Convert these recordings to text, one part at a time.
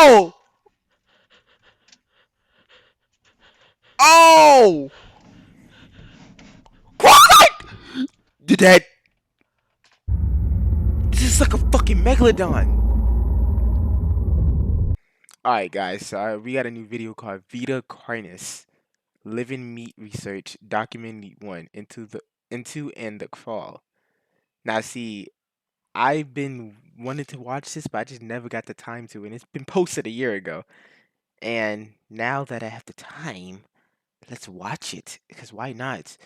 Oh! Oh! What? Did that? This is like a fucking megalodon. Alright, guys, so we got a new video called Vita Carnis Living Meat Research Document Meat 1 into and the Crawl. Now, see, I've been wanting to watch this, but I just never got the time to, and it's been posted a year ago. And now that I have the time, let's watch it, because why not?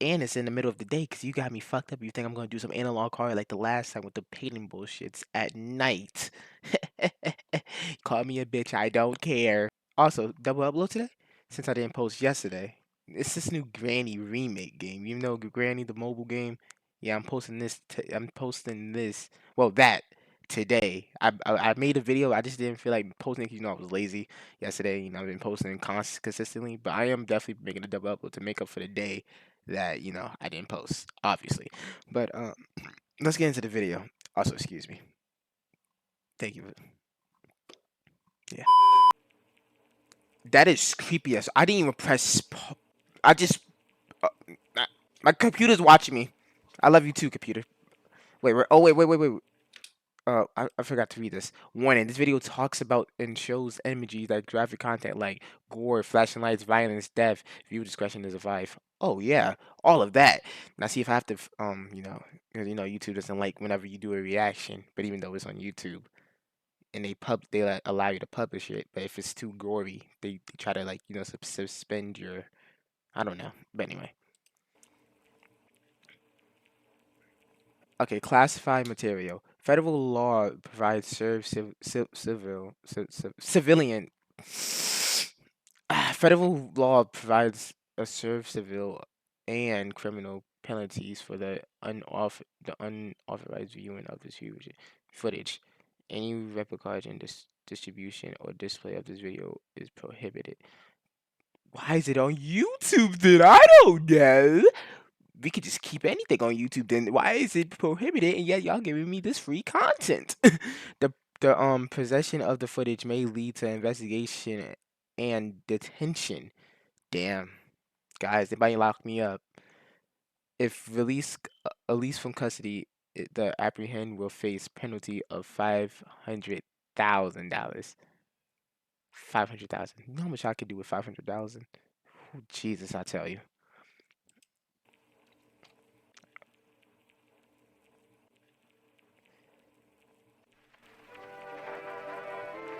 And it's in the middle of the day, because you got me fucked up. You think I'm going to do some analog art like the last time with the painting bullshits at night. Call me a bitch, I don't care. Also, double upload today? Since I didn't post yesterday. It's this new Granny remake game. You know Granny the mobile game? Yeah, I'm posting this. Well, that today. I made a video. I just didn't feel like posting it 'cause, I was lazy yesterday. I've been posting consistently, but I am definitely making a double upload to make up for the day that I didn't post, obviously. But let's get into the video. Also, excuse me. Thank you. Yeah. That is creepy as. I didn't even press. I just. Uh, my computer's watching me. I love you too, computer. Wait. Oh wait. I forgot to read this. Warning: this video talks about and shows images like graphic content like gore, flashing lights, violence, death. Viewer discretion is advised. Oh yeah, all of that. Now see if I have to, 'cause, YouTube doesn't like whenever you do a reaction, but even though it's on YouTube and they like, allow you to publish it, but if it's too gory, they try to like suspend your, I don't know. But anyway, okay, classified material. Federal law provides civilian. Federal law provides a serve civil and criminal penalties for the unauthorized viewing of this footage. Any replication, distribution, or display of this video is prohibited. Why is it on YouTube then? I don't know. We could just keep anything on YouTube then. Why is it prohibited and yet y'all giving me this free content? The possession of the footage may lead to investigation and detention. Damn. Guys, they might lock me up. If released from custody, the apprehend will face penalty of $500,000. 500,000. You know how much I could do with 500,000? Jesus, I tell you.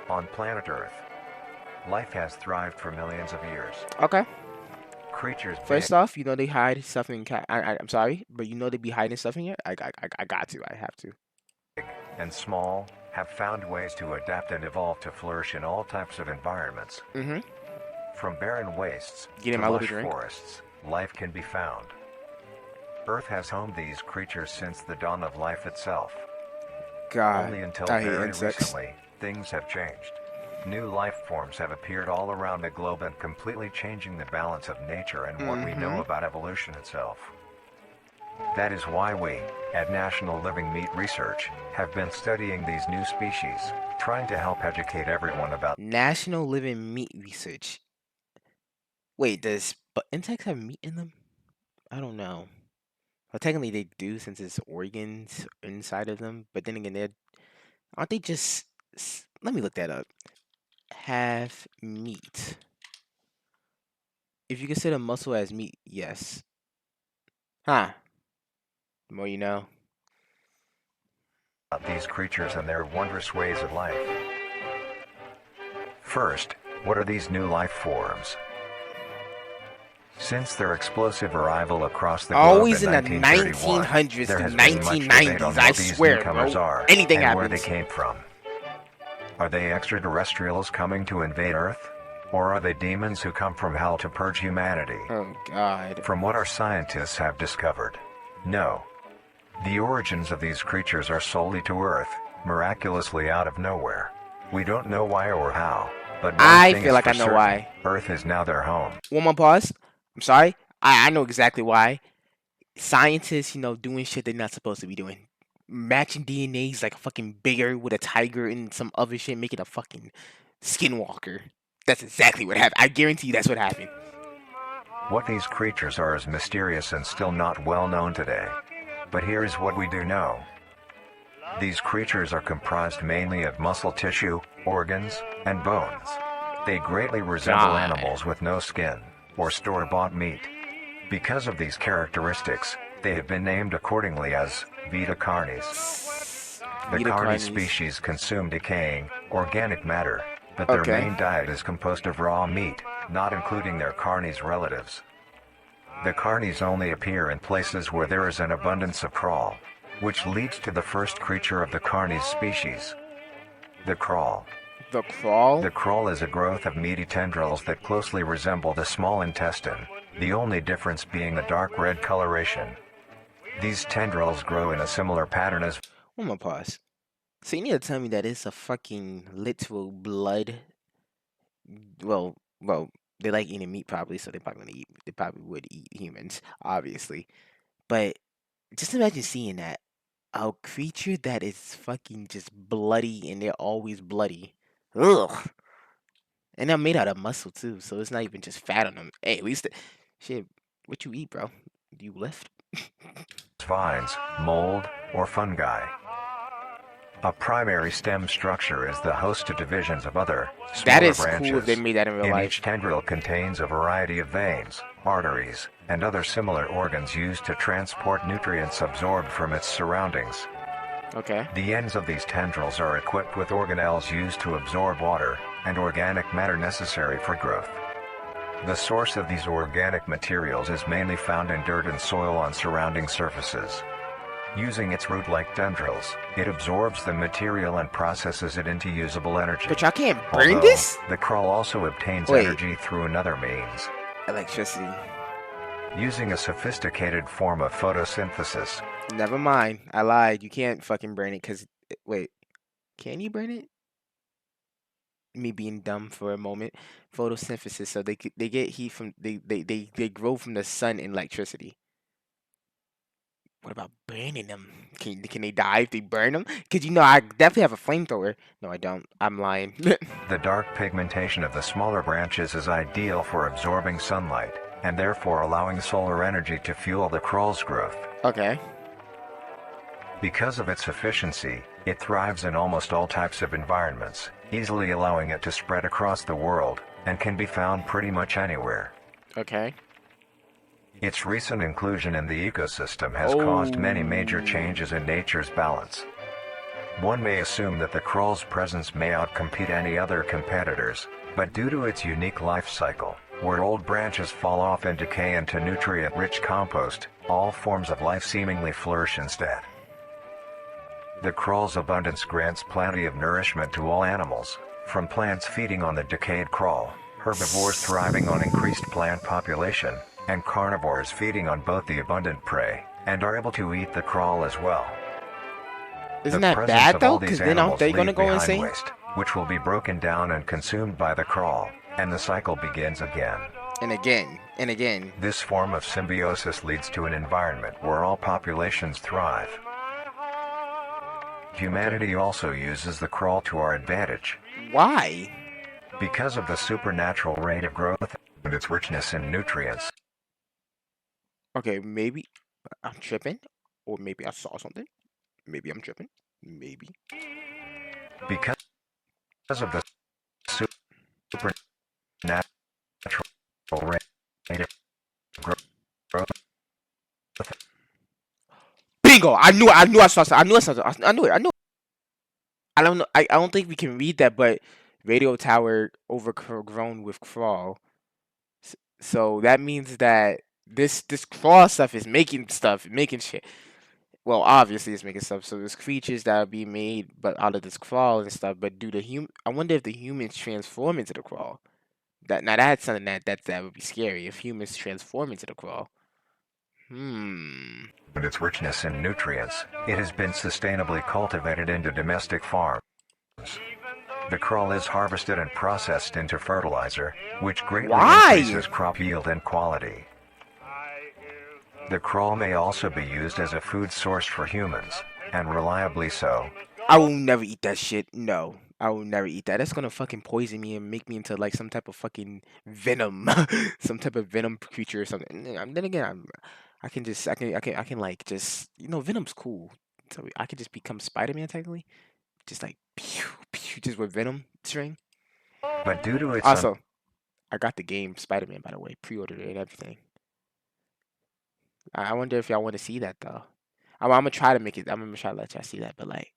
On planet Earth, life has thrived for millions of years. Okay. Creatures First off, they hide stuff in cat. I'm sorry, but they be hiding stuff in here. I got to. I have to. big and small have found ways to adapt and evolve to flourish in all types of environments. Mm-hmm. From barren wastes Get in to my lush little drink. forests, life can be found. Earth has homed these creatures since the dawn of life itself. God, Only until I hate very insects. recently, things have changed. New life forms have appeared all around the globe and completely changing the balance of nature and what we know about evolution itself. That is why we, at National Living Meat Research, have been studying these new species, trying to help educate everyone about National Living Meat Research. Wait, but insects have meat in them? I don't know. Well, technically they do since it's organs inside of them. But then again, aren't they just? Let me look that up. Have meat. If you consider muscle as meat, yes. Huh. The more you know. these creatures and their wondrous ways of life. First, what are these new life forms? Since their explosive arrival across the globe Always in the 1931, 1900s there to has been much debate on 1990s, who I these swear, newcomers bro. are Anything and where they happens. came from. Are they extraterrestrials coming to invade Earth? Or are they demons who come from hell to purge humanity? Oh, God. From what our scientists have discovered, no. The origins of these creatures are solely to Earth, miraculously out of nowhere. We don't know why or how, but one I thing feel is like for I know certain, why. Earth is now their home. One more pause. I'm sorry. I know exactly why. Scientists, doing shit they're not supposed to be doing. matching DNAs like fucking bigger with a tiger and some other shit, making a fucking skinwalker. That's exactly what happened. I guarantee you that's what happened. What these creatures are is mysterious and still not well known today. But here is what we do know. These creatures are comprised mainly of muscle tissue, organs, and bones. They greatly resemble animals with no skin, or store-bought meat. Because of these characteristics, they have been named accordingly as Vita carnis. The carni species consume decaying, organic matter, but their main diet is composed of raw meat, not including their carnis relatives. The carnis only appear in places where there is an abundance of crawl, which leads to the first creature of the carnis species, the crawl. The crawl? The crawl is a growth of meaty tendrils that closely resemble the small intestine, the only difference being the dark red coloration. These tendrils grow in a similar pattern as... One more pause. So you need to tell me that it's a fucking literal blood... Well, they like eating meat probably, so they probably would eat humans, obviously. But just imagine seeing that. A creature that is fucking just bloody and they're always bloody. Ugh. And they're made out of muscle too, so it's not even just fat on them. Hey, at least shit, what you eat, bro? Do you lift? Vines, mold, or fungi. A primary stem structure is the host to divisions of other, smaller branches. Cool if they made that in real life. Each tendril contains a variety of veins, arteries, and other similar organs used to transport nutrients absorbed from its surroundings. Okay. The ends of these tendrils are equipped with organelles used to absorb water and organic matter necessary for growth. The source of these organic materials is mainly found in dirt and soil on surrounding surfaces. Using its root-like tendrils, it absorbs the material and processes it into usable energy. But y'all can't burn this? The crawl also obtains energy through another means. Electricity. Using a sophisticated form of photosynthesis. Never mind. I lied. You can't fucking burn it because... Wait. Can you burn it? Me being dumb for a moment. Photosynthesis. So they get heat from... They grow from the sun and electricity. What about burning them? Can they die if they burn them? Because, you know, I definitely have a flamethrower. No, I don't. I'm lying. The dark pigmentation of the smaller branches is ideal for absorbing sunlight, and therefore allowing solar energy to fuel the crawl's growth. Okay. Because of its efficiency, it thrives in almost all types of environments, easily allowing it to spread across the world, and can be found pretty much anywhere. Okay. Its recent inclusion in the ecosystem has caused many major changes in nature's balance. One may assume that the crawl's presence may outcompete any other competitors, but due to its unique life cycle, where old branches fall off and decay into nutrient-rich compost, all forms of life seemingly flourish instead. The crawl's abundance grants plenty of nourishment to all animals, from plants feeding on the decayed crawl, herbivores thriving on increased plant population, and carnivores feeding on both the abundant prey, and are able to eat the crawl as well. Isn't that bad though? Because then aren't they gonna go insane? Waste, which will be broken down and consumed by the crawl, and the cycle begins again. And again, and again. This form of symbiosis leads to an environment where all populations thrive. Humanity also uses the crawl to our advantage. Why? Because of the supernatural rate of growth and its richness in nutrients. Okay, maybe I'm tripping, or maybe I saw something. Maybe I'm tripping. Maybe. Because of the supernatural rate of growth. Bingo! I knew I saw something. I knew it. I don't know. I don't think we can read that, but radio tower overgrown with crawl. So that means that this crawl stuff is making shit. Well, obviously it's making stuff. So there's creatures that will be made, but out of this crawl and stuff. But I wonder if the humans transform into the crawl. That's something that would be scary if humans transform into the crawl. And its richness in nutrients, it has been sustainably cultivated into domestic farms. The crawl is harvested and processed into fertilizer, which greatly increases crop yield and quality. The crawl may also be used as a food source for humans, and reliably so. I will never eat that shit. No, I will never eat that. That's gonna fucking poison me and make me into like some type of fucking venom, some type of venom creature or something. Then again, I can just, I can like just, Venom's cool. So I could just become Spider-Man technically, just like pew, pew, just with Venom string. But due to its Also, I got the game Spider-Man by the way, pre-ordered it and everything. I wonder if y'all want to see that though. I'm gonna try to make it. I'm gonna try to let y'all see that, but like,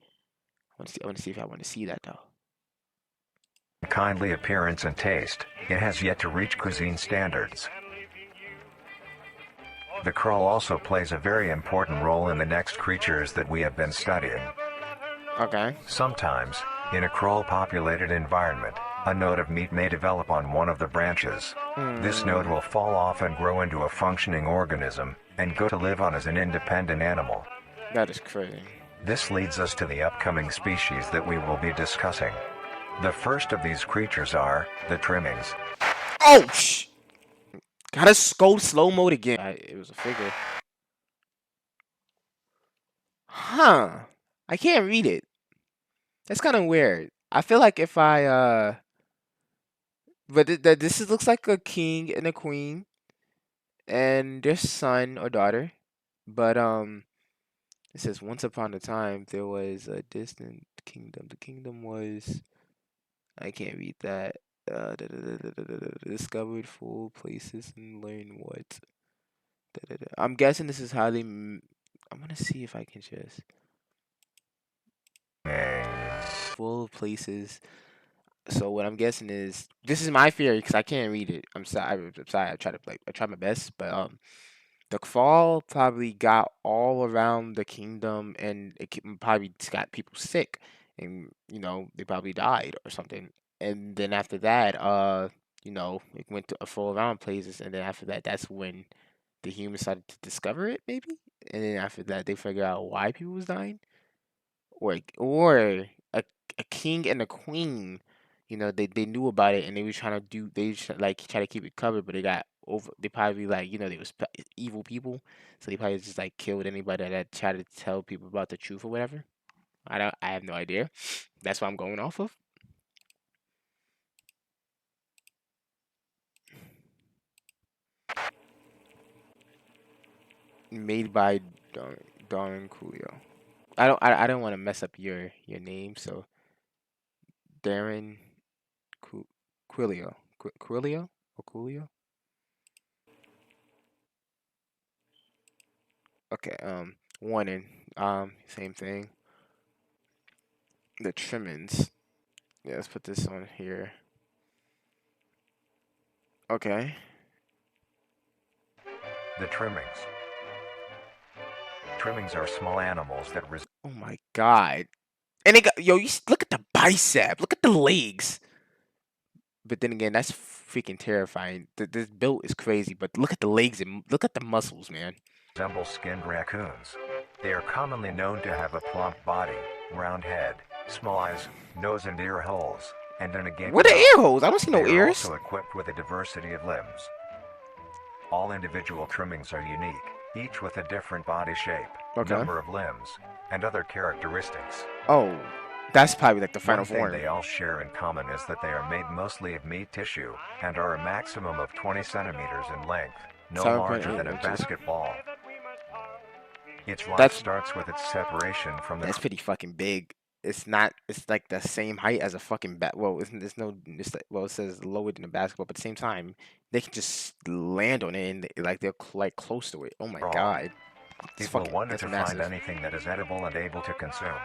I want to see if y'all want to see that though. kindly appearance and taste, it has yet to reach cuisine standards. The Krull also plays a very important role in the next creatures that we have been studying. Okay. Sometimes, in a Krull-populated environment, a node of meat may develop on one of the branches. This node will fall off and grow into a functioning organism, and go to live on as an independent animal. That is crazy. This leads us to the upcoming species that we will be discussing. The first of these creatures are the Trimmings. Oh, gotta go slow mode again. It was a figure. Huh. I can't read it. That's kind of weird. I feel like if I, but this looks like a king and a queen and their son or daughter. But, it says, once upon a time, there was a distant kingdom. The kingdom was, I can't read that. Discovered full places and learn what. I'm guessing this is how they. I'm gonna see if I can just full places. So what I'm guessing is this is my theory because I can't read it. I'm sorry. I'm sorry. I try my best, but the fall probably got all around the kingdom and probably got people sick, and they probably died or something. And then after that, it went to a full around places, and then after that, that's when the humans started to discover it, maybe. And then after that, they figure out why people was dying, or a king and a queen. They knew about it and they were trying to try to keep it covered, but they got over. They probably like they was evil people, so they probably just like killed anybody that tried to tell people about the truth or whatever. I have no idea. That's what I'm going off of. Made by Don Coolio. I don't want to mess up your name, so Darren Quilio. Quilio or Coolio? Okay, warning. Same thing. The trimmings. Yeah, let's put this on here. Okay. The Trimmings. Trimmings are small animals that Oh my god. And look at the bicep. Look at the legs. But then again, that's freaking terrifying. This build is crazy, but look at the legs and look at the muscles, man. resemble skinned raccoons. They are commonly known to have a plump body, round head, small eyes, nose and ear holes, and an gaping What are mouth. ear holes? I don't see no They are ears. also equipped with a diversity of limbs. All individual trimmings are unique, each with a different body shape, Okay. number of limbs, and other characteristics. Oh, that's probably like the final One thing form. they all share in common is that they are made mostly of meat tissue and are a maximum of 20 centimeters in length, no 7.8 larger than a inches. basketball. Its life That's- starts with its separation from the That's pretty fucking big. It's not. It's like the same height as a fucking bat. Well, it's no. It's like, well, it says lower than a basketball, but at the same time, they can just land on it and like they're like close to it. Oh my Raw. god. It's People fucking. wonder That's to massive. find anything that is edible and able to consume.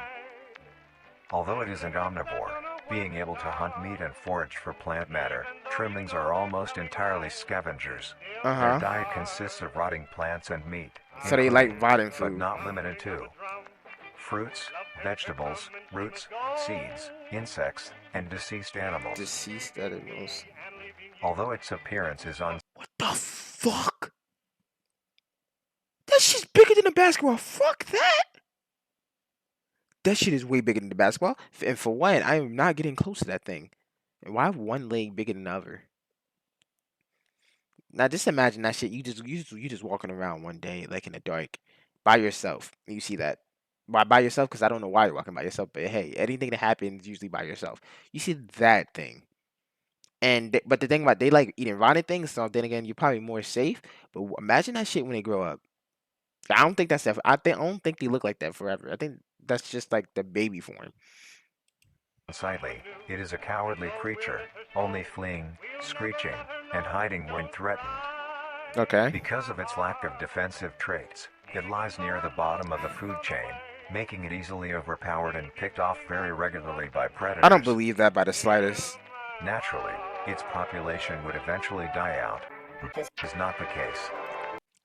Although it is an omnivore, being able to hunt meat and forage for plant matter, trimmings are almost entirely scavengers. Their diet consists of rotting plants and meat. So they like including, rotting but food. not limited to, fruits, vegetables, roots, seeds, insects, and deceased animals. Deceased animals. Although its appearance is What the fuck? That shit's bigger than a basketball. Fuck that. That shit is way bigger than the basketball. And for one, I am not getting close to that thing. And why have one leg bigger than the other? Now just imagine that shit. You just walking around one day like in the dark by yourself. And you see that. by yourself, because I don't know why you're walking by yourself, but hey, anything that happens usually by yourself. You see that thing. But the thing about they like eating rotten things, so then again, you're probably more safe. But imagine that shit when they grow up. I don't think that's that. I don't think they look like that forever. I think that's just like the baby form. Unsightly, it is a cowardly creature, only fleeing, screeching, and hiding when threatened. Okay. Because of its lack of defensive traits, it lies near the bottom of the food chain, making it easily overpowered and picked off very regularly by I don't predators. believe that by the slightest. Naturally, its population would eventually die out. This is not the case.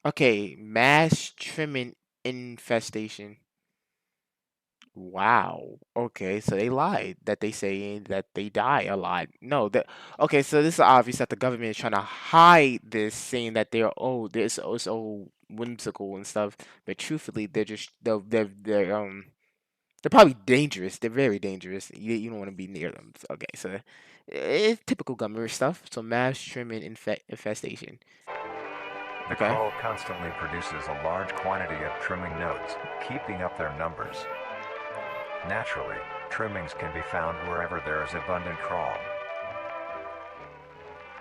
Okay, mass trimming infestation. Wow. Okay, so they lied that they saying that they die a lot. No, that okay, so this is obvious that the government is trying to hide this, saying that they're this oh so whimsical and stuff. But truthfully, they're just they're probably dangerous. They're very dangerous. You don't want to be near them. Okay, so it's typical government stuff. So mass trimming infestation. The Okay. crawl constantly produces a large quantity of trimming nodes, keeping up their numbers. Naturally, trimmings can be found wherever there is abundant crawl.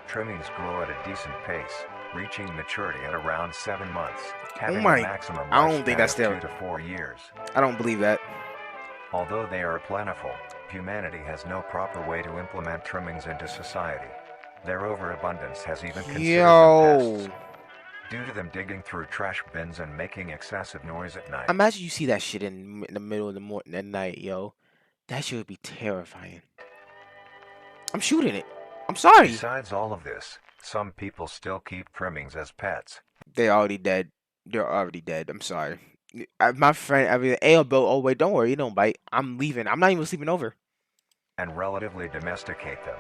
Trimmings grow at a decent pace, reaching maturity at around 7 months, Oh having a my, maximum I don't think lifespan that's of their. 2 to 4 years. I don't believe that. Although they are plentiful, humanity has no proper way to implement trimmings into society. Their overabundance has even considered them pests, Yo, due to them digging through trash bins and making excessive noise at night. imagine you see that shit in the middle of the morning at night, yo. That shit would be terrifying. I'm shooting it. I'm sorry. Besides all of this, some people still keep trimmings as pets. They're already dead. They're already dead. I'm sorry. My friend, hey, bro. Oh wait, don't worry. You don't bite. I'm leaving. I'm not even sleeping over. And relatively domesticate them.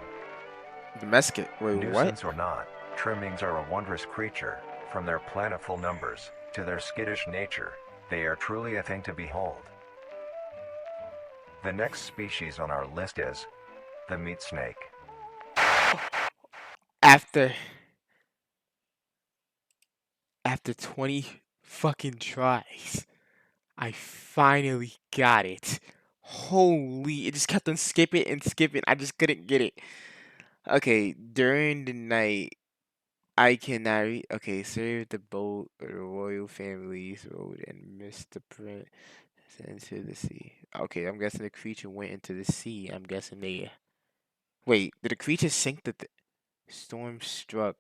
Domestic. Wait, what? Nuisance or not, trimmings are a wondrous creature. From their plentiful numbers to their skittish nature, they are truly a thing to behold. The next species on our list is the meat snake. After after 20 fucking tries, I finally got it. Holy, it just kept on skipping and skipping. I just couldn't get it. Okay, during the night, I cannot read. Okay, serve the boat or the royal family's road and missed the print into the sea. Okay, I'm guessing the creature went into the sea. I'm guessing they. Wait, did the creature sink the storm struck?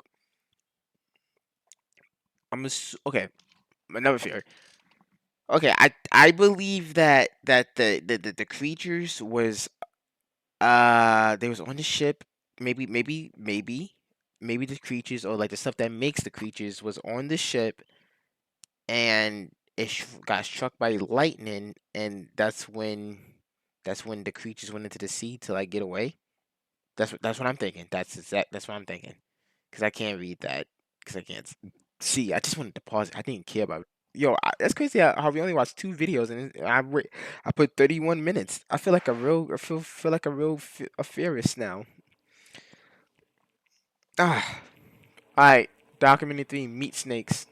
Okay, another theory. Okay, I believe that the creatures was they was on the ship. Maybe the creatures or like the stuff that makes the creatures was on the ship and it got struck by lightning, and that's when the creatures went into the sea to like get away. That's what I'm thinking. That's what I'm thinking. Cause I can't read that. Cause I can't see. I just wanted to pause. I didn't care about. Yo, that's crazy how we only watched 2 videos and I put 31 minutes. I feel like a real I feel like a real aferist now. Ah, all right. Documentary 3: Meat Snakes.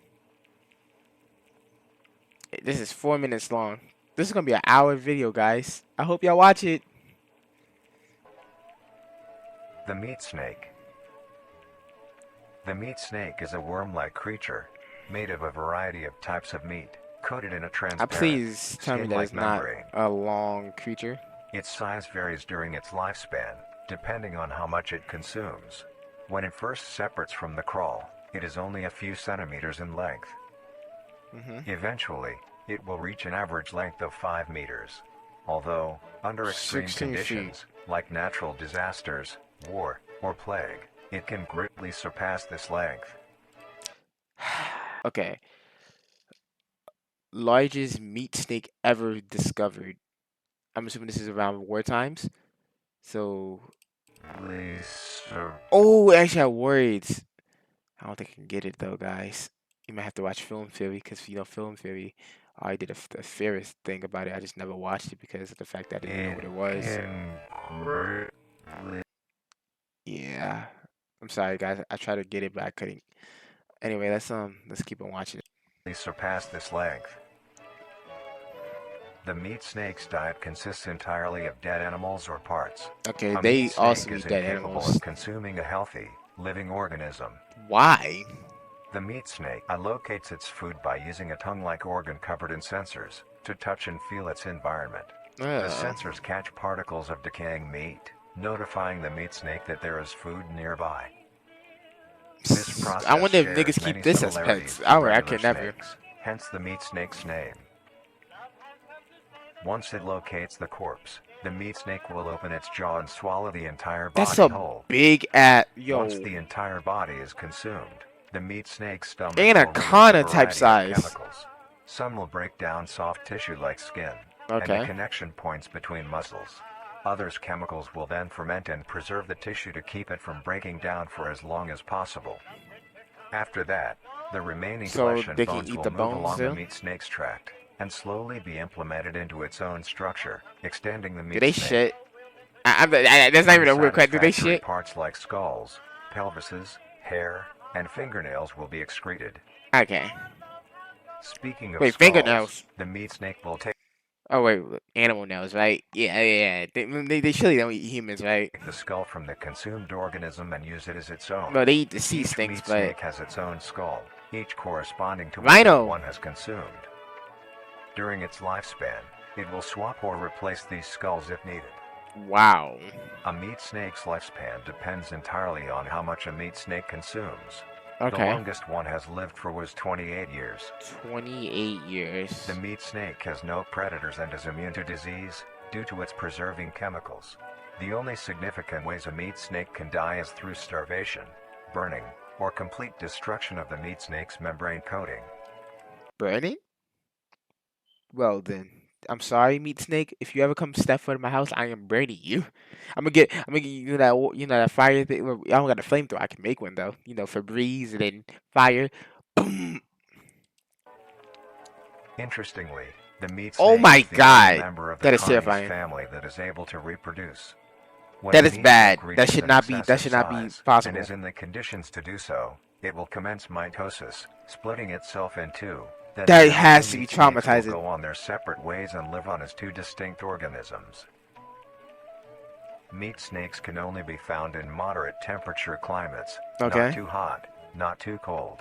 This is 4 minutes long. This is gonna be an hour video, guys. I hope y'all watch it. The meat snake. The meat snake is a worm-like creature, made of a variety of types of meat, coated in a transparent, Please tell me that skin-like it's not membrane. a long creature. Its size varies during its lifespan, depending on how much it consumes. When it first separates from the crawl, it is only a few centimeters in length. Eventually, it will reach an average length of 5 meters. Although, under extreme 16 conditions, like natural disasters, war, or plague, it can greatly surpass this length. Okay. Largest meat snake ever discovered. I'm assuming this is around war times. So, oh, it actually had words. I don't think I can get it though, guys. You might have to watch Film Theory because Film Theory. I did a fairest thing about it. I just never watched it because of the fact that I didn't know what it was. Yeah, I'm sorry, guys. I tried to get it, but I couldn't. Anyway, let's keep on watching it. Surpass this length. The meat snake's diet consists entirely of dead animals or parts. Okay, A they meat also snake is eat dead incapable animals. of consuming a healthy, living organism. Why? The meat snake locates its food by using a tongue-like organ covered in sensors to touch and feel its environment. The sensors catch particles of decaying meat, notifying the meat snake that there is food nearby. This process I wonder if shares niggas many keep this as similarities pets. to I regular could never. snakes, hence the meat snake's name. Once it locates the corpse, the meat snake will open its jaw and swallow the entire That's body a whole. big at yo. Once the entire body is consumed, the meat snake's stomach Anaconda will release a type variety of size. chemicals. Some will break down soft tissue like skin and Okay. the connection points between muscles. Others chemicals will then ferment and preserve the tissue to keep it from breaking down for as long as possible. After that, the remaining So flesh and they can bones eat will the move bones along too? the meat snake's tract and slowly be implemented into its own structure, extending the meat Do they snake. shit? That's not even a weird question. Do they Unsatisfactory shit? parts like skulls, pelvises, hair, and fingernails will be excreted. Okay. Speaking of Wait, skulls, fingernails. the meat snake will take Oh wait, animal nails, right? Yeah. They surely don't eat humans, right? the skull from the consumed organism and use it as its own. No, they eat deceased Each things, meat but snake has its own skull, each corresponding to what Rhino. that one has consumed. During its lifespan, it will swap or replace these skulls if needed. wow. A meat snake's lifespan depends entirely on how much a meat snake consumes. The Okay. longest one has lived for was 28 years. 28 years. The meat snake has no predators and is immune to disease due to its preserving chemicals. The only significant ways a meat snake can die is through starvation, burning, or complete destruction of the meat snake's membrane coating. Burning? Well then, I'm sorry, meat snake. If you ever come step foot in my house, I am burning you. I'm gonna get you that fire thing. Well, I don't got a flamethrower. I can make one though. Febreze and then fire. Boom. Interestingly, the meat Oh snake my is the God, only member of the that is Carnies terrifying. family that is able to reproduce. When That a is meat bad. snake That reaches should an not be. That excessive should not be size and possible. is in the conditions to do so, it will commence mitosis, splitting itself in two. Then That the has two to be meat snakes will traumatizing. go on their separate ways and live on as two distinct organisms. Meat snakes can only be found in moderate temperature climates, Okay. not too hot, not too cold.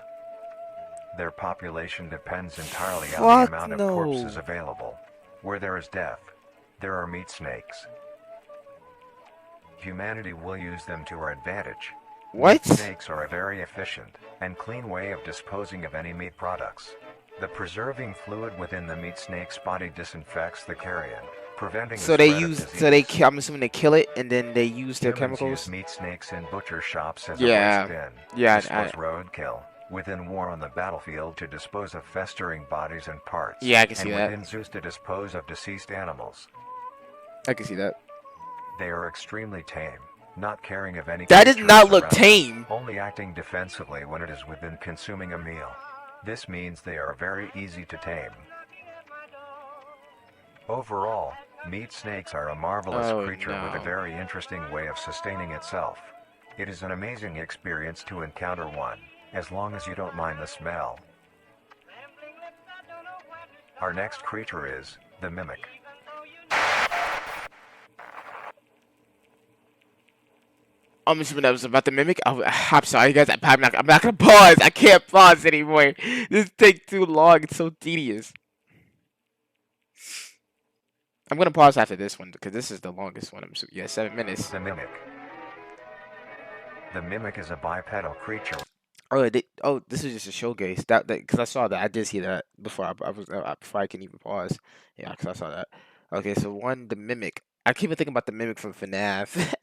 Their population depends entirely on Fuck the amount of no. corpses available. Where there is death, there are meat snakes. Humanity will use them to our advantage. What? Meat snakes are a very efficient and clean way of disposing of any meat products. The preserving fluid within the meat snake's body disinfects the carrion, preventing So the they spread of use. disease. So I'm assuming they kill it and then they use their Humans chemicals. use meat snakes in butcher shops as Yeah. a waste bin, Yeah, dispose roadkill, within war on the battlefield to dispose of festering bodies and parts, Yeah, I can see and that. within zoos to dispose of deceased animals. I can see that. They are extremely tame, not caring of any That does creatures not look around them, tame. only acting defensively when it is within consuming a meal. This means they are very easy to tame. Overall, meat snakes are a marvelous Oh, creature with a no. very interesting way of sustaining itself. It is an amazing experience to encounter one, as long as you don't mind the smell. Our next creature is the mimic. I'm assuming that was about the mimic. I'm sorry, guys. I'm not gonna pause. I can't pause anymore. This takes too long. It's so tedious. I'm gonna pause after this one because this is the longest one. Yeah, 7 minutes. The mimic. The mimic is a bipedal creature. Oh, this is just a showcase. That because I saw that. I did see that before before I can even pause. Yeah, because I saw that. Okay, so the mimic. I keep thinking about the mimic from FNAF.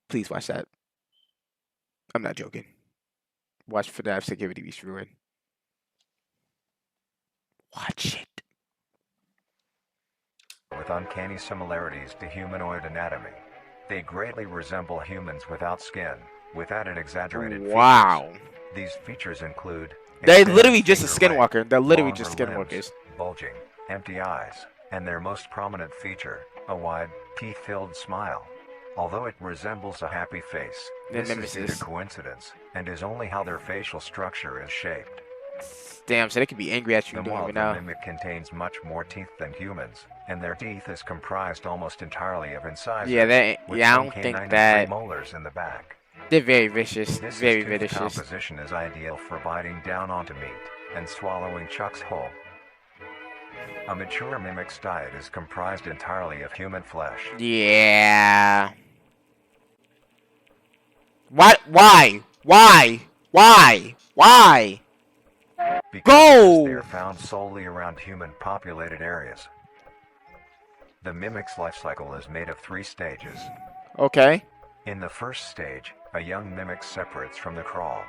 Please watch that. I'm not joking. Watch FNAF Security Beast Ruin. Watch it. With uncanny similarities to humanoid anatomy. They greatly resemble humans without skin, with added exaggerated Wow. features. These features include They're extended literally just a finger length, skinwalker. They're literally longer just limbs, skinwalkers. bulging, empty eyes, and their most prominent feature, a wide, teeth-filled smile. Although it resembles a happy face, The this is due nemesis. to coincidence, and is only how their facial structure is shaped. Damn, so they could be angry at you The doing moth it or now. mimic contains much more teeth than humans, and their teeth is comprised almost entirely of incisors, with I some don't think canine and that premolars in the back. they're very vicious. This Very tooth vicious. composition is ideal for biting down onto meat and swallowing chunks whole. A mature mimic's diet is comprised entirely of human flesh. Yeah. What? Why? Why? Why? Why? Because Go! they are found solely around human-populated areas. The mimic's life cycle is made of 3 stages. Okay. In the first stage, a young mimic separates from the crawl.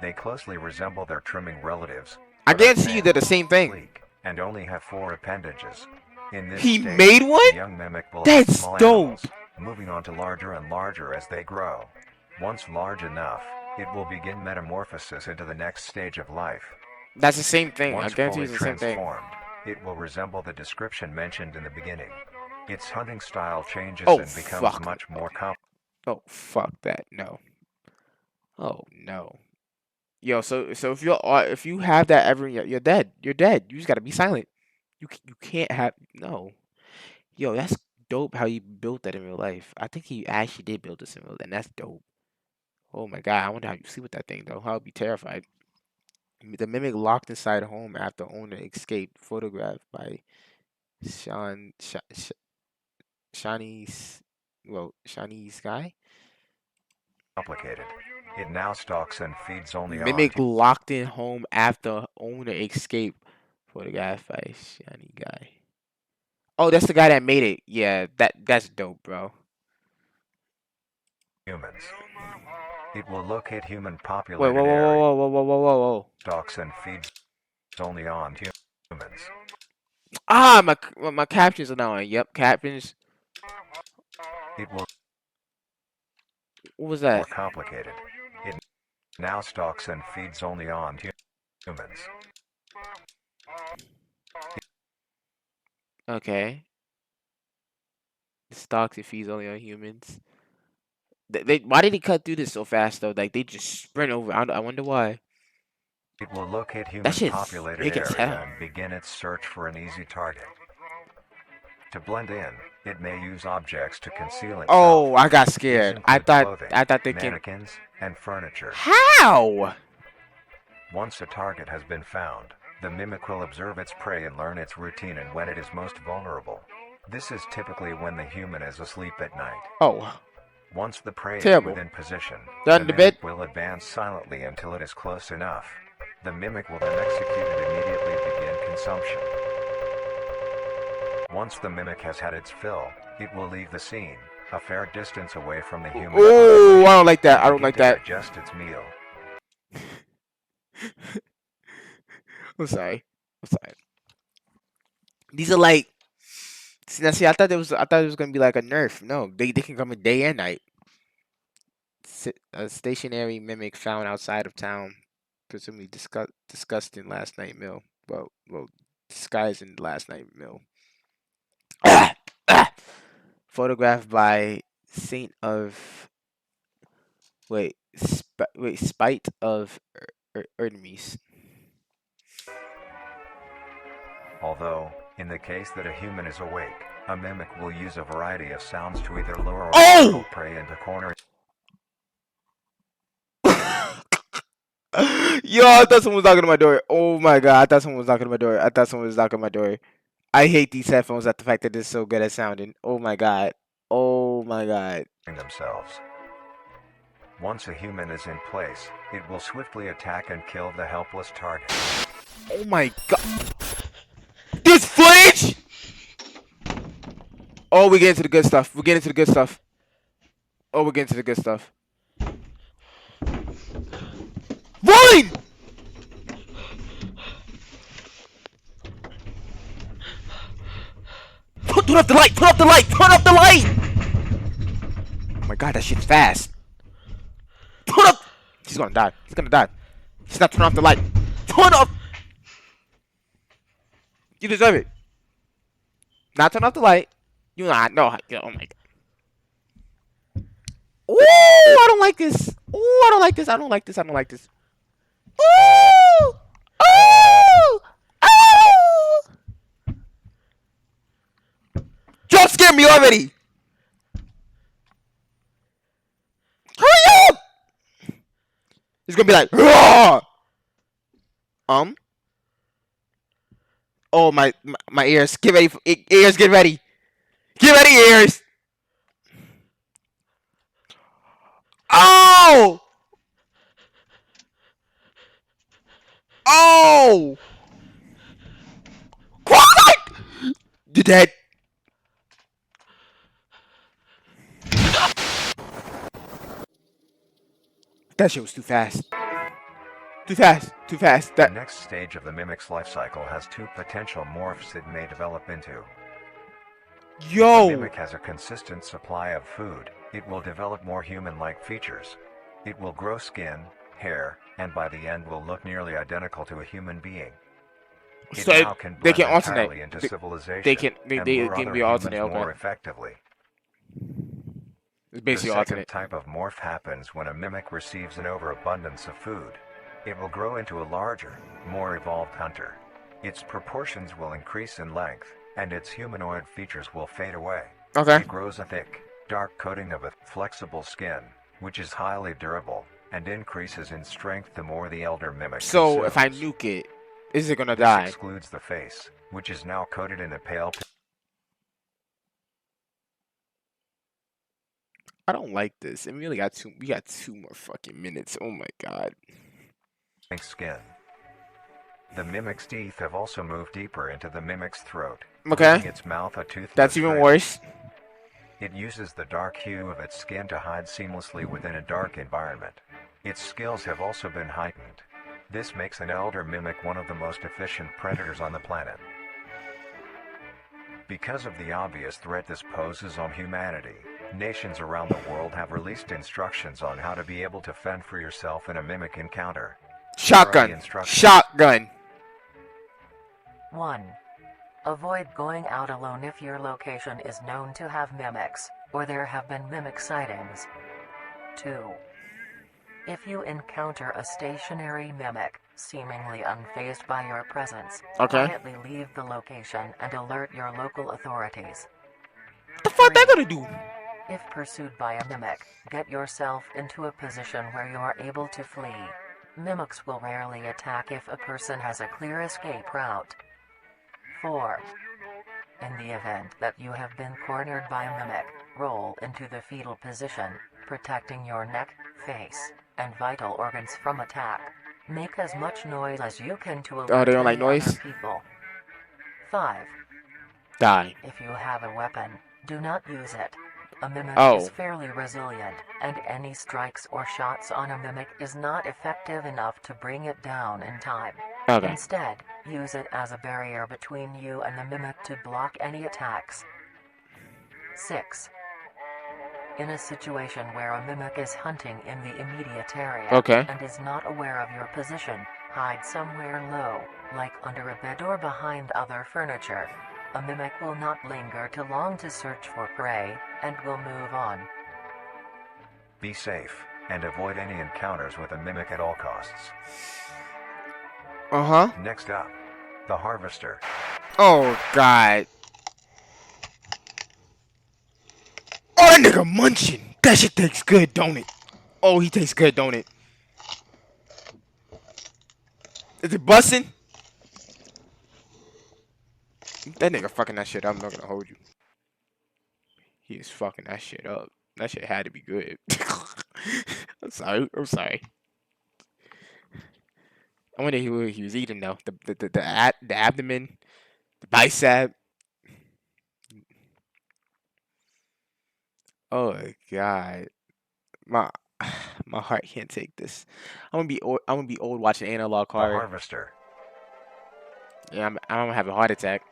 They closely resemble their trimming relatives. I but are guarantee you thin, they're the same thing. sleek, and only have 4 appendages. In this He stage, made the one? young mimic will have That's small dope. animals, moving on to larger and larger as they grow. Once large enough, it will begin metamorphosis into the next stage of life. That's the same thing. I Once guarantee fully it's the same thing. transformed, it will resemble the description mentioned in the beginning. Its hunting style changes Oh, and becomes fuck. much more complex. Oh, fuck that. No. Oh, no. Yo, so if you have that ever, you're dead. You're dead. You just gotta be silent. You can't have no. Yo, that's dope how you built that in real life. I think he actually did build this in real life, and that's dope. Oh my god, I wonder how you sleep with that thing though. I'll be terrified. The mimic locked inside a home after owner escaped. Photographed by Sean Shawnee's Shawnee's guy. Complicated. It now stalks and feeds only on Mimic locked in home after owner escape. Photographed by Shiny guy. Oh, that's the guy that made it. Yeah, that's dope, bro. humans. It will locate human Wait, populated whoa, whoa, areas, whoa, whoa, whoa, whoa, whoa, whoa. stalks and feeds only on humans. Ah, my captions are now on. Yep, captions. It will What was more that? complicated. It now stalks and feeds only on humans. Okay. The stocks it feeds only on humans. Why did he cut through this so fast though? Like they just sprint over. I wonder why. It will locate human That shit's populated big as area hell. and begin its search for an easy target. To blend in, it may use objects to conceal itself. Oh, I got These scared. include clothing, I thought they can. mannequins, and furniture. How? Once a target has been found, the mimic will observe its prey and learn its routine and when it is most vulnerable. This is typically when the human is asleep at night. Oh, Once the prey terrible. is within position, Done the to bed. mimic will advance silently until it is close enough. The mimic will then execute and immediately begin consumption. Once the mimic has had its fill, it will leave the scene, a fair distance away from the human. Oh, I don't like that. I don't like that. Digest its meal. I'm sorry. I'm sorry. These are like. See, I thought it was gonna be like a nerf. No, they can come in day and night. A stationary mimic found outside of town, presumably discussed in last night mill. Well, disguised in last night mill. Photographed by Saint of. Spite of Erdemies. Although, in the case that a human is awake, a mimic will use a variety of sounds to either lure or Oh! prey into corners. Yo, I thought someone was knocking on my door. Oh my god, I thought someone was knocking on my door. I hate these headphones at the fact that they're so good at sounding. Oh my god. Oh my god. Themselves. Once a human is in place, it will swiftly attack and kill the helpless target. Oh my god. This footage! Oh, we get into the good stuff. Oh, we're getting to the good stuff. Run! Turn off the light! Oh my god, that shit's fast. Turn up! He's gonna die. He's not turning off the light. Turn off! You deserve it. Not turn off the light. You not. No. Oh my god. Ooh, I don't like this. Ooh, I don't like this. Ooh! Don't scare me already! Hurry up! He's gonna be like, Roar! Oh, my ears. Get ready. Ears, get ready. Get ready, ears! Oh! Oh! Quiet! You're dead. That shit was too fast. Too fast. Too fast. The That. next stage of the mimic's life cycle has two potential morphs it may develop into. If the Yo! mimic has a consistent supply of food, it will develop more human-like features. It will grow skin, hair, and by the end will look nearly identical to a human being. It So now can they blend can alternate. entirely into civilization They can and lure can other be humans alternate. more Okay. effectively. It's The basically second alternate. type of morph happens when a mimic receives an overabundance of food. It will grow into a larger, more evolved hunter. Its proportions will increase in length, and its humanoid features will fade away. Okay. It grows a thick, dark coating of a flexible skin, which is highly durable, and increases in strength the more the elder mimic So if I consumes. nuke it, is it gonna This die? excludes the face, which is now coated in a pale I don't like this. And we only got we got 2 more fucking minutes. Oh my god. pink skin. The mimic's teeth have also moved deeper into the mimic's throat, Okay. leaving its mouth a toothless That's even trail. worse. It uses the dark hue of its skin to hide seamlessly within a dark environment. Its skills have also been heightened. This makes an elder mimic one of the most efficient predators on the planet. Because of the obvious threat this poses on humanity, nations around the world have released instructions on how to be able to fend for yourself in a mimic encounter. Shotgun. instructions. Shotgun. 1. Avoid going out alone if your location is known to have mimics, or there have been mimic sightings. 2. If you encounter a stationary mimic, seemingly unfazed by your presence, Okay. quietly leave the location and alert your local authorities. What the fuck they gonna do? If pursued by a mimic, get yourself into a position where you are able to flee. Mimics will rarely attack if a person has a clear escape route. 4. In the event that you have been cornered by a mimic, roll into the fetal position, protecting your neck, face, and vital organs from attack. Make as much noise as you can to alert Oh, they don't like any other noise? people. 5. Die. If you have a weapon, do not use it. A mimic Oh. is fairly resilient, and any strikes or shots on a mimic is not effective enough to bring it down in time. Okay. Instead, use it as a barrier between you and the mimic to block any attacks. 6. In a situation where a mimic is hunting in the immediate area Okay. and is not aware of your position, hide somewhere low, like under a bed or behind other furniture. A mimic will not linger too long to search for prey, and will move on. Be safe, and avoid any encounters with a mimic at all costs. Uh-huh. Next up, the Harvester. Oh god. Oh, that nigga munching. That shit tastes good, don't it? Oh, he tastes good, don't it? Is it busting? That nigga fucking that shit up. I'm not gonna hold you. He is fucking that shit up. That shit had to be good. I'm sorry. I'm sorry. I wonder who he was eating though. The abdomen, the bicep. Oh my god, my my heart can't take this. I'm gonna be old. I'm gonna be old watching Analog The Horror. Harvester. Yeah, I'm gonna have a heart attack.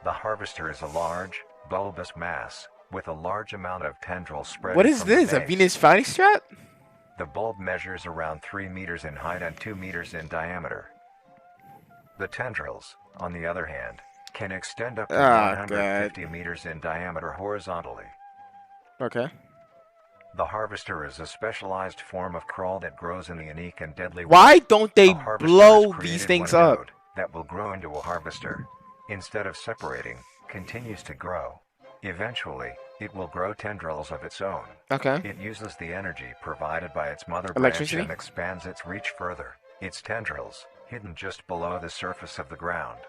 The Harvester is a large, bulbous mass with a large amount of tendrils spread. What is this? A Venus flytrap? The bulb measures around 3 meters in height and 2 meters in diameter. The tendrils, on the other hand, can extend up to 150 meters in diameter horizontally. Okay. The Harvester is a specialized form of crawl that grows in the unique and deadly. Why don't they A harvester blow is these created things when a up? node that will grow into a harvester, instead of separating, continues to grow. Eventually, it will grow tendrils of its own. Okay. It uses the energy provided by its mother branch Electricity? and expands its reach further. Its tendrils, hidden just below the surface of the ground.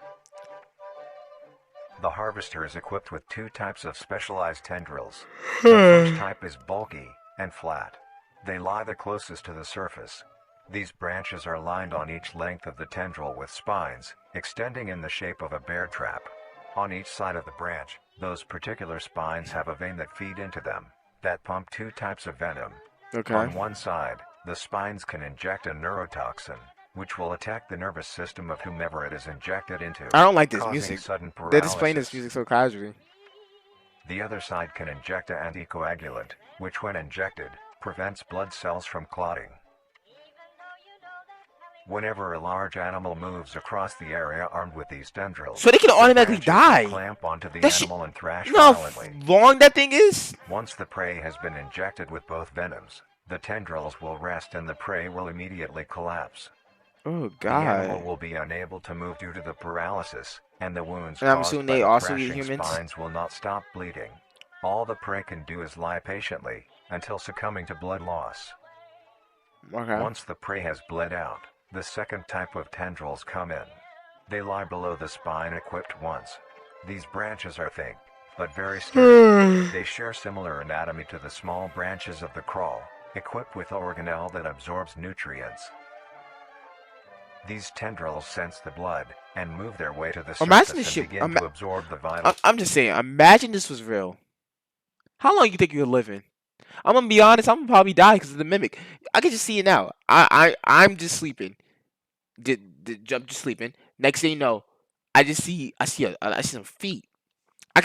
The harvester is equipped with two types of specialized tendrils. The first type is bulky and flat. They lie the closest to the surface. These branches are lined on each length of the tendril with spines, extending in the shape of a bear trap. On each side of the branch, those particular spines have a vein that feed into them, that pump two types of venom. Okay. On one side, the spines can inject a neurotoxin, which will attack the nervous system of whomever it is injected into, I don't like this causing music. sudden They're just playing this paralysis. music so casually. The other side can inject an anticoagulant, which when injected, prevents blood cells from clotting. Whenever a large animal moves across the area armed with these tendrils, So they can the automatically branches will die. clamp onto the That shit- animal and thrash You know how violently. long that thing is? Once the prey has been injected with both venoms, the tendrils will rest and the prey will immediately collapse. Oh The animal god. will be unable to move due to the paralysis, and the wounds And I'm caused assuming by they the also eat thrashing humans? spines will not stop bleeding. All the prey can do is lie patiently, until succumbing to blood loss. Okay. Once the prey has bled out, the second type of tendrils come in. They lie below the spine equipped once. These branches are thick, but very sturdy. They share similar anatomy to the small branches of the crawl, equipped with organelle that absorbs nutrients. These tendrils sense the blood and move their way to the Imagine surface this and shit. begin to absorb the vital. I'm just saying. Imagine this was real. How long you think you're living? I'm gonna be honest. I'm gonna probably die because of the mimic. I can just see it now. I'm just sleeping. I'm just sleeping. Next thing you know, I see some feet.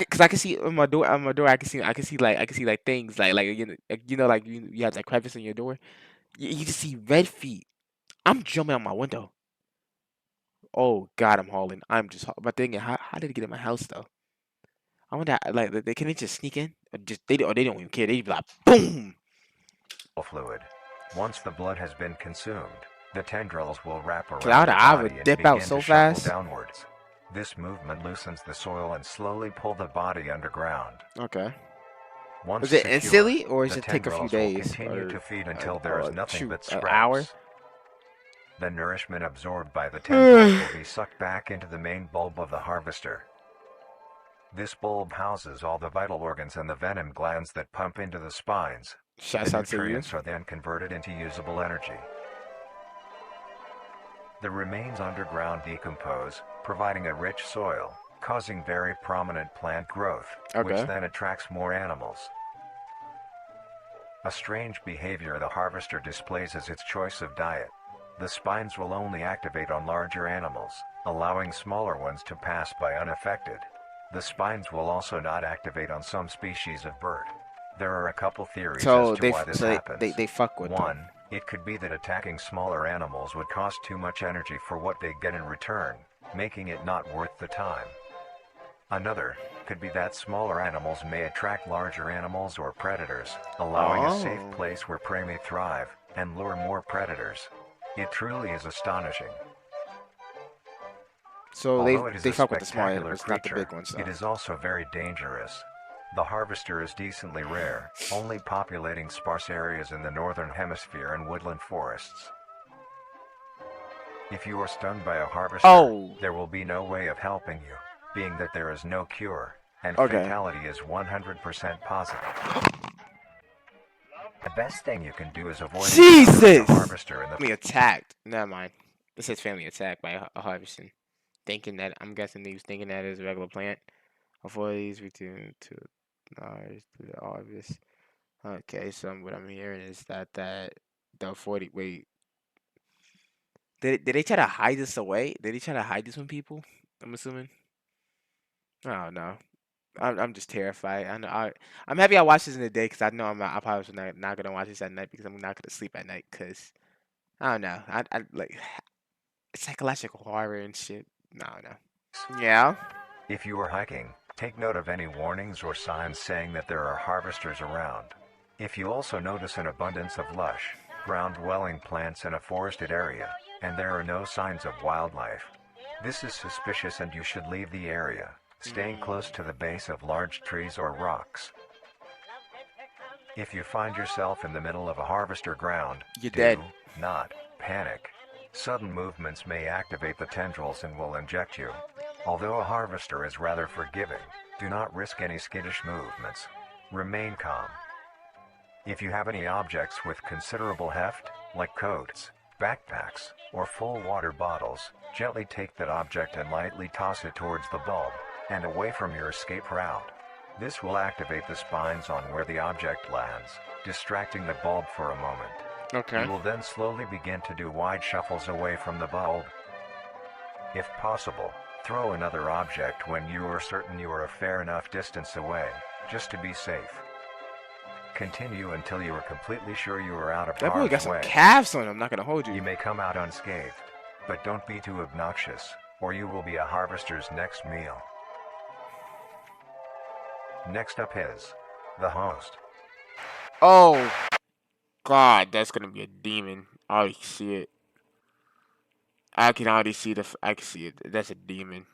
Cause I can see on my door. On my door, I can see like things like you have that crevice in your door. You just see red feet. I'm jumping out my window. Oh God, I'm hauling. But thinking, how did it get in my house though? I wonder, can they just sneak in? Or they don't even care. They be like, boom. Fluid. Once the blood has been consumed, the tendrils will wrap around Cloud, the I body would and dip begin out so to shuffle fast. downwards. This movement loosens the soil and slowly pull the body underground. Okay. Once Is it secure, instantly, or does the it take a few tendrils will days? continue Or to feed until there is nothing but an hour? scraps. The nourishment absorbed by the tendrils will be sucked back into the main bulb of the harvester. This bulb houses all the vital organs and the venom glands that pump into the spines. Shouts The out to you. nutrients are then converted into usable energy. The remains underground decompose, providing a rich soil, causing very prominent plant growth, Okay. which then attracts more animals. A strange behavior the harvester displays is its choice of diet. The spines will only activate on larger animals, allowing smaller ones to pass by unaffected. The spines will also not activate on some species of bird. There are a couple theories So as to why this happens. they fuck with them. One, it could be that attacking smaller animals would cost too much energy for what they get in return, making it not worth the time. Another could be that smaller animals may attract larger animals or predators, allowing a safe place where prey may thrive and lure more predators. It truly is astonishing. So Although it is they a fuck with the small spectacular animals, not the creature, big ones. it Though. is also very dangerous. The harvester is decently rare, only populating sparse areas in the northern hemisphere and woodland forests. If you are stung by a harvester, there will be no way of helping you, being that there is no cure, and fatality is 100% positive. The best thing you can do is avoid the harvester in the family attacked. Never mind. It says family attacked by a harvesting. I'm guessing he was thinking that is a regular plant. Avoid these return to the harvest. Okay, so what I'm hearing is that the 40 wait. Did they try to hide this away? Did they try to hide this from people? I'm assuming. I don't know. I'm just terrified. I know. I'm happy I watched this in the day because I know I probably not gonna watch this at night because I'm not gonna sleep at night because I don't know. I like psychological horror and shit. No. Yeah. If you are hiking, take note of any warnings or signs saying that there are harvesters around. If you also notice an abundance of lush, ground-dwelling plants in a forested area, and there are no signs of wildlife, this is suspicious and you should leave the area. staying close to the base of large trees or rocks. If you find yourself in the middle of a harvester ground, You're do dead. not panic. Sudden movements may activate the tendrils and will inject you. Although a harvester is rather forgiving, do not risk any skittish movements. Remain calm. If you have any objects with considerable heft, like coats, backpacks, or full water bottles, gently take that object and lightly toss it towards the bulb, and away from your escape route. This will activate the spines on where the object lands, distracting the bulb for a moment. Okay. You will then slowly begin to do wide shuffles away from the bulb. If possible, throw another object when you are certain you are a fair enough distance away, just to be safe. Continue until you are completely sure you are out of That boy got harm's some way. calves on him. I'm not gonna hold You you. may come out unscathed, but don't be too obnoxious, or you will be a harvester's next meal. Next up is the host. Oh God, that's gonna be a demon. I already see it. I can already see I can see it. That's a demon.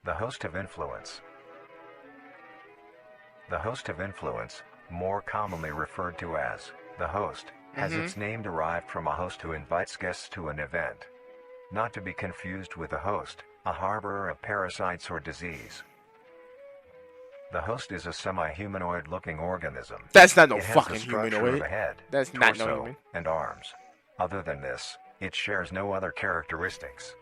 The host of influence. The host of influence, more commonly referred to as the host, has its name derived from a host who invites guests to an event. Not to be confused with a host, a harborer of parasites or disease. The host is a semi-humanoid looking organism. That's not no It has fucking the structure humanoid. of a head, That's not no torso, human. and arms. Other than this, it shares no other characteristics.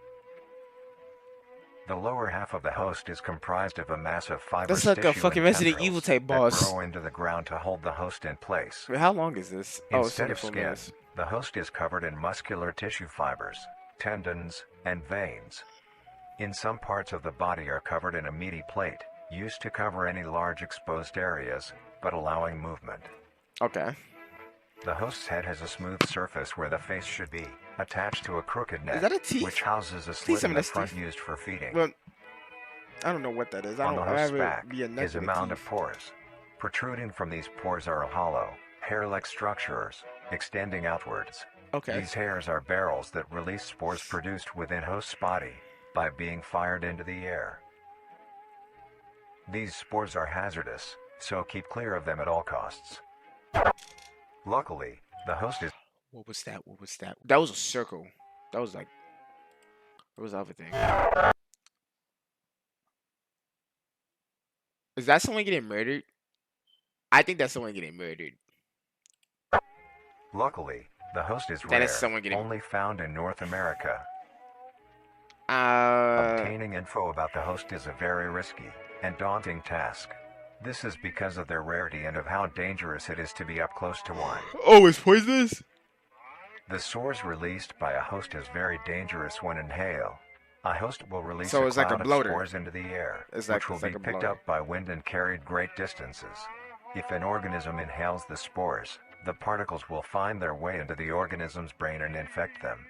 The lower half of the host is comprised of a mass of fibrous That's like a tissue fucking and Resident tendrils Evil type that boss. grow into the ground to hold the host in place. Wait, how long is this? Oh, it's Instead of 24 skin, minutes. the host is covered in muscular tissue fibers, tendons, and veins. In some parts of the body are covered in a meaty plate, used to cover any large exposed areas, but allowing movement. Okay. The host's head has a smooth surface where the face should be, attached to a crooked neck, that a teeth? which houses a See slit some in of the that's front teeth. used for feeding. Well, I don't know what that is. I On the don't host's ever back be a nut is a with mound of teeth. pores. Protruding from these pores are hollow, hair-like structures, extending outwards. Okay. These hairs are barrels that release spores produced within host's body by being fired into the air. These spores are hazardous, so keep clear of them at all costs. Luckily, the host is What was that? What was that? That was a circle. That was like. What was the other thing? Is that someone getting murdered? I think that's someone getting murdered. Luckily, the host is That rare, is someone getting- only found in North America. Uh, Obtaining info about the host is a very risky and daunting task. This is because of their rarity and of how dangerous it is to be up close to one. oh, it's poisonous? The spores released by a host is very dangerous when inhaled. A host will release So a it's like a cloud of bloater. spores into the air, It's which like- will it's be like a picked bloater. up by wind and carried great distances. If an organism inhales the spores, the particles will find their way into the organism's brain and infect them.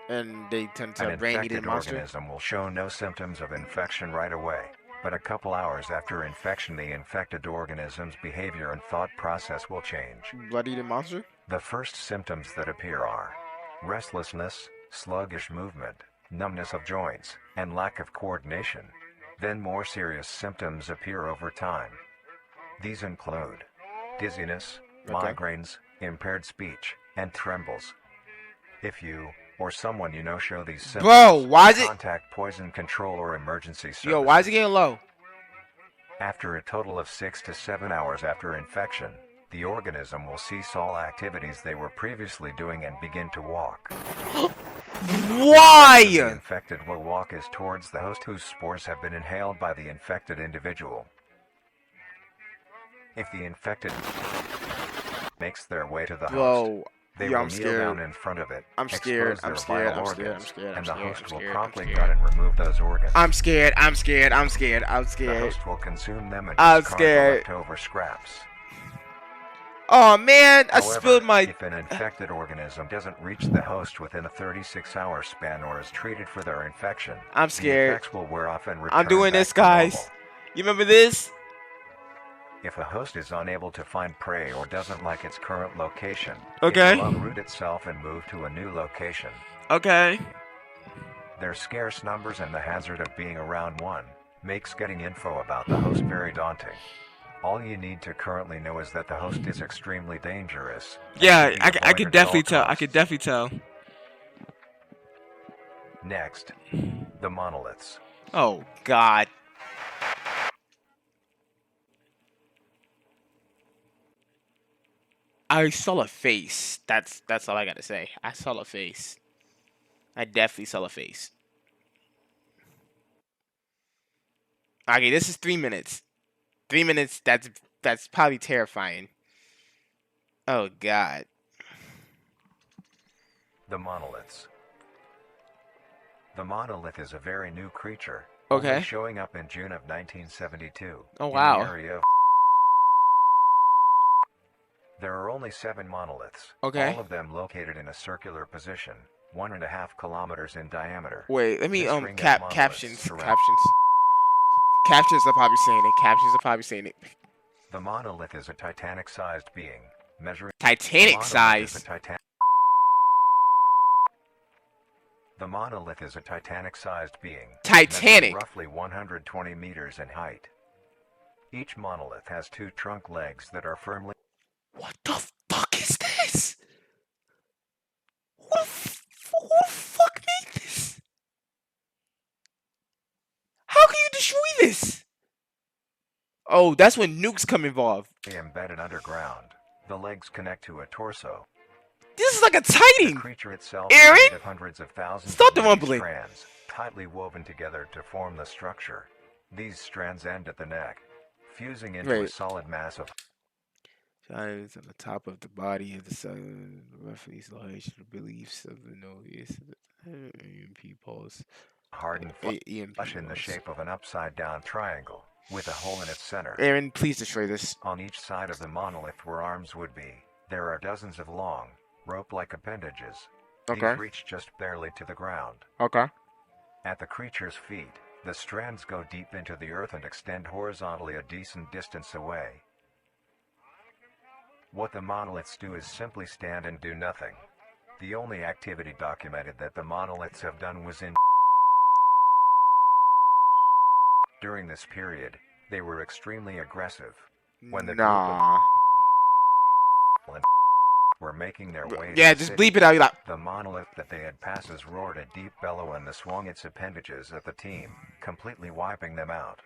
And they turn to An a brain-eating infected monster? organism will show no symptoms of infection right away, but a couple hours after infection the infected organism's behavior and thought process will change. Blood-eating monster? The first symptoms that appear are restlessness, sluggish movement, numbness of joints, and lack of coordination. Then more serious symptoms appear over time. These include dizziness, Okay. migraines, impaired speech, and trembles. If you or someone you know show these symptoms, Bro, why is it... contact poison control or emergency services. Yo, why is it getting low? After a total of 6 to 7 hours after infection, the organism will cease all activities they were previously doing and begin to walk. The Why? infected will walk as towards the host whose spores have been inhaled by the infected individual. If the infected makes their way to the host, Bro, they yo, will I'm kneel scared. down in front of it, I'm scared, expose I'm their scared, vital I'm scared, I'm organs, scared, I'm and the scared, host I'm will scared, I'm promptly scared. gut and remove those organs. I'm scared, I'm scared, I'm scared, I'm The scared. host will consume them and I'm discard scared. the leftover scraps. Oh man, I However, spilled my... if an infected organism doesn't reach the host within a 36-hour span or is treated for their infection, I'm the scared. effects will wear off and return I'm doing back this, to guys. normal. You remember this? If a host is unable to find prey or doesn't like its current location, Okay. it will unroot itself and move to a new location. Okay. Their scarce numbers and the hazard of being around one makes getting info about the host very daunting. All you need to currently know is that the host is extremely dangerous. Yeah, I could definitely tell. I could definitely tell. Next, the monoliths. Oh God. I saw a face. That's all I gotta say. I saw a face. I definitely saw a face. Okay, this is 3 minutes. 3 minutes. That's probably terrifying. Oh God. The monoliths. The monolith is a very new creature. Okay. Only showing up in June of 1972. Oh wow. In the area of There are only 7 monoliths. Okay. All of them located in a circular position, 1.5 kilometers in diameter. Wait, let me This ring of captions. monoliths Captions. Captions are probably saying it. Captions are probably saying it. The monolith is a Titanic-sized being, measuring Titanic size. The monolith is a Titanic-sized being, Titanic. measuring roughly 120 meters in height. Each monolith has 2 trunk legs that are firmly. What the fuck is this? Who the fuck made this? How can you destroy this? Oh, that's when nukes come involved. Embedded underground. The legs connect to a torso. This is like a The Titan. creature itself Aaron? is made of hundreds of thousands Stop of the many rumbling. strands, tightly woven together to form the structure. These strands end at the neck, fusing into a Wait. solid mass of Giants on the top of the body of the sun, roughly large the beliefs of the novice, EMP pulse, hardened EMP flesh in the pulse. shape of an upside-down triangle, with a hole in its center. Aaron, please destroy this. On each side of the monolith where arms would be, there are dozens of long, rope-like appendages. Okay. These reach just barely to the ground. Okay. At the creature's feet, the strands go deep into the earth and extend horizontally a decent distance away. What the monoliths do is simply stand and do nothing. The only activity documented that the monoliths have done was in. During this period, they were extremely aggressive. When the Nah. were making their way Yeah, to the just city, bleep it out. You like. the monolith that they had passes roared a deep bellow and swung its appendages at the team, completely wiping them out.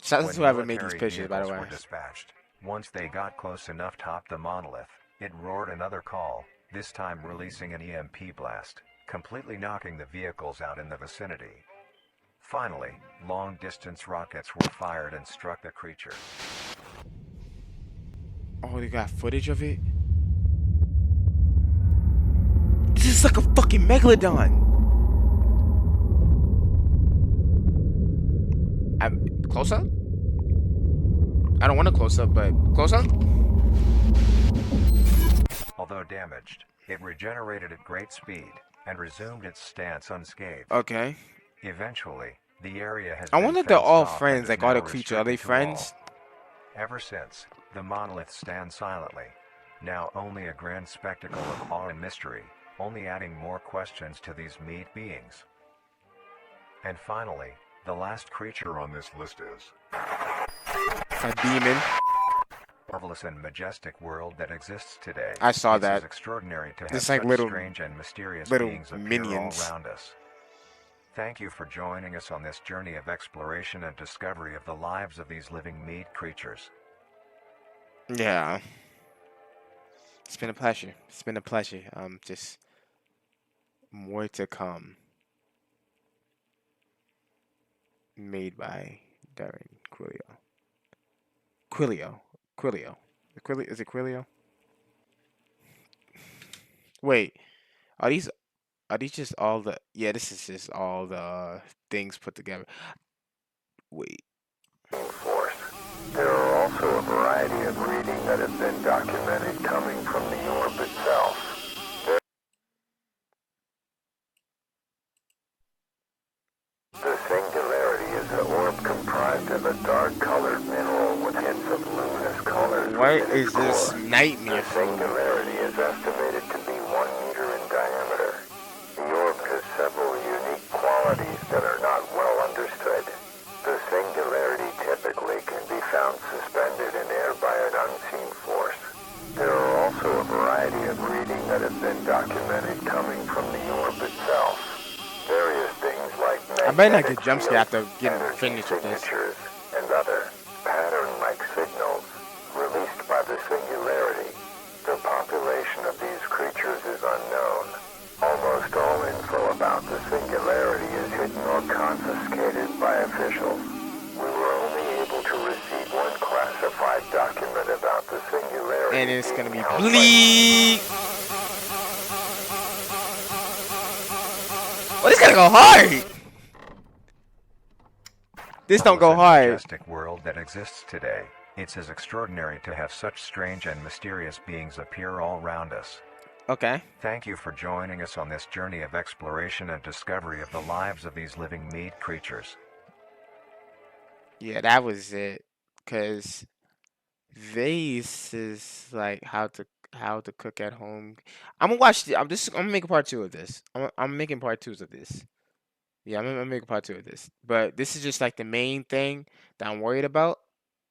Shout out When to whoever made these military pictures, by the vehicles way. were dispatched, once they got close enough top the monolith, it roared another call, this time releasing an EMP blast, completely knocking the vehicles out in the vicinity. Finally, long-distance rockets were fired and struck the creature. Oh, they got footage of it? This is like a fucking megalodon. Close up? I don't want to close up, but close up? Although damaged, it regenerated at great speed and resumed its stance unscathed. Okay. Eventually, the area has I been wonder if they're fenced all off and friends, is like all now the creatures. Are they restricted to all. friends? Ever since, the monolith stands silently, now only a grand spectacle of awe and mystery, only adding more questions to these meat beings. And finally, the last creature on this list is A demon. marvelous and majestic world that exists today. I saw It's that. as extraordinary to have It's like such little- strange and mysterious little beings appear minions. all around us. Thank you for joining us on this journey of exploration and discovery of the lives of these living meat creatures. Yeah. It's been a pleasure. It's been a pleasure. Just more to come. Made by Darren Quilio. Quilio. Is it Quilio? Wait, are these just all the? Yeah, this is just all the things put together. Wait. Force. There are also a variety of reading that has been documented coming from the orb itself. The singularity is an orb comprised of a dark-colored mineral with hints of luminous color. part in its is just core. nightmare The fuel. singularity is estimated to be 1 meter in diameter. The orb has several unique qualities that are not well understood. The singularity typically can be found suspended in air by an unseen force. There are also a variety of readings that have been documented coming from the orb itself. Various things like I better not magnetic get jump scared fields, after getting energy finished with this. signatures, and other pattern-like signals released by the singularity. The population of these creatures is unknown. Almost all info about the singularity is hidden or confiscated by officials. We were only able to receive one classified document about the singularity. And it's gonna being be held by bleak. Oh, this gotta go hard. This don't What go a hard. majestic world that exists today. It's as extraordinary to have such strange and mysterious beings appear all around us. Okay. Thank you for joining us on this journey of exploration and discovery of the lives of these living meat creatures. Yeah, that was it. Cause this is like how to cook at home. I'm gonna watch. I'm gonna make a part two of this. I'm making part twos of this. Yeah, I'm gonna make a part two of this. But this is just like the main thing that I'm worried about.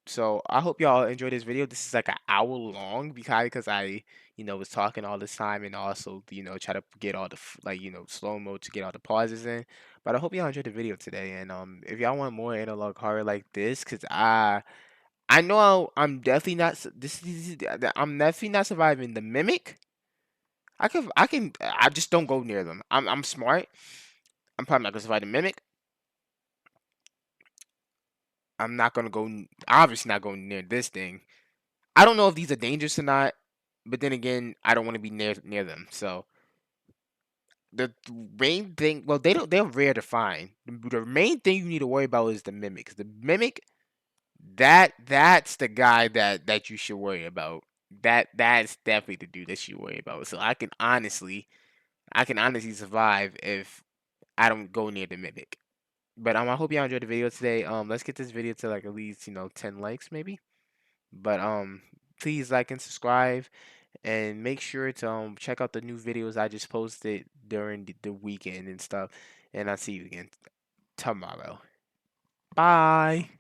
So I hope y'all enjoy this video. This is like an hour long because I, was talking all this time and also, try to get all the slow mo to get all the pauses in. But I hope y'all enjoyed the video today. And if y'all want more analog horror like this, cause I know I'm definitely not. I'm definitely not surviving the mimic. I just don't go near them. I'm smart. I'm probably not gonna survive the mimic. I'm not gonna go. Obviously, not going near this thing. I don't know if these are dangerous or not, but then again, I don't want to be near them. So the main thing, well, they're rare to find. The main thing you need to worry about is the mimics. The mimic, that's the guy that you should worry about. That's definitely the dude that you worry about. So I can honestly survive if I don't go near the mimic. But I hope y'all enjoyed the video today. Let's get this video to like at least 10 likes maybe. But please like and subscribe and make sure to check out the new videos I just posted during the weekend and stuff. And I'll see you again tomorrow. Bye.